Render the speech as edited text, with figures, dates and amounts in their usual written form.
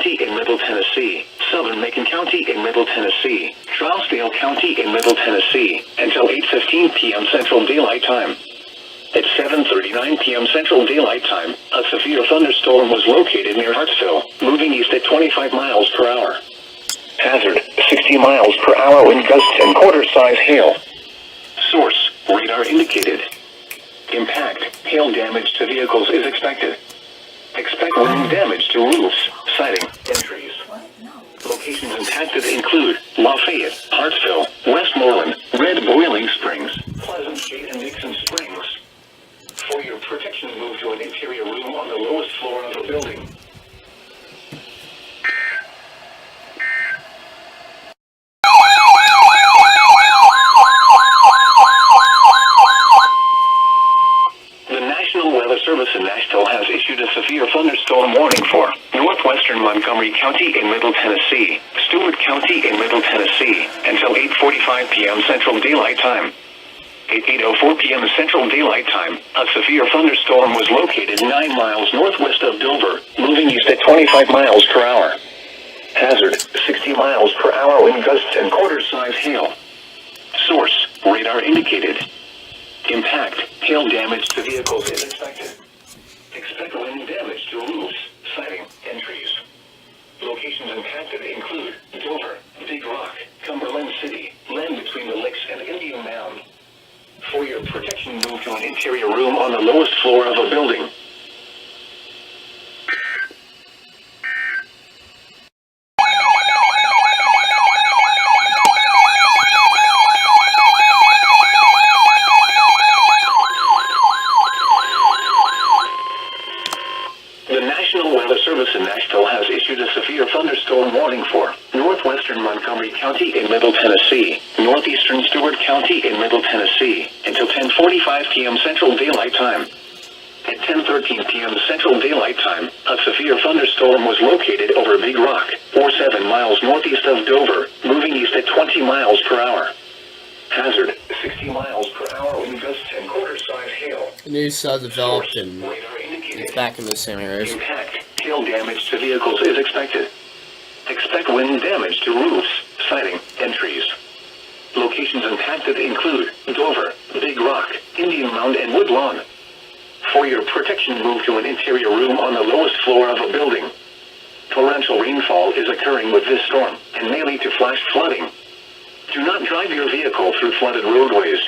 County in Middle Tennessee, Southern Macon County in Middle Tennessee, Trousdale County in Middle Tennessee, until 8:15 p.m. Central Daylight Time. At 7:39 p.m. Central Daylight Time, a severe thunderstorm was located near Hartsville, moving east at 25 miles per hour. Hazard, 60 miles per hour wind gusts and quarter-size hail. Source, radar indicated. Impact, hail damage to vehicles is expected. Expect wind damage to roofs, siding, and trees. Locations impacted include Lafayette, Hartsville, Westmoreland, Red Boiling Springs, Pleasant Shade, and Dixon Springs. For your protection, move to an interior room on the lowest floor of the building. The National Weather Service in Nashville has issued a severe thunderstorm warning for northwestern Montgomery County in Middle Tennessee, Stewart County in Middle Tennessee, until 8:45 p.m. Central Daylight Time. At 8:04 p.m. Central Daylight Time, a severe thunderstorm was located 9 miles northwest of Dover, moving east at 25 miles per hour. Hazard, 60 miles per hour wind gusts and quarter-size hail. Source, radar indicated. Impact, hail damage to vehicles is expected. Expect wind damage to roofs, siding, and trees. Locations impacted include Dover, Big Rock, Cumberland City, land between the lakes and Indian Mound. For your protection, move to an interior room on the lowest floor of a building. The National Weather Service in Nashville has issued a severe thunderstorm warning for northwestern Montgomery County in Middle Tennessee, northeastern Stewart County in Middle Tennessee, until 10:45 p.m. Central Daylight Time. At 10:13 p.m. Central Daylight Time, a severe thunderstorm was located over Big Rock, 7 miles northeast of Dover, moving east at 20 miles per hour. Hazard, 60 miles per hour wind gusts and quarter-size hail. The news saw developed and it's back in the same areas. Impact, hail damage to vehicles is expected. Expect wind damage to roofs, siding, and trees. Locations impacted include Dover, Big Rock, Indian Mound, and Woodlawn. For your protection, move to an interior room on the lowest floor of a building. Torrential rainfall is occurring with this storm and may lead to flash flooding. Do not drive your vehicle through flooded roadways.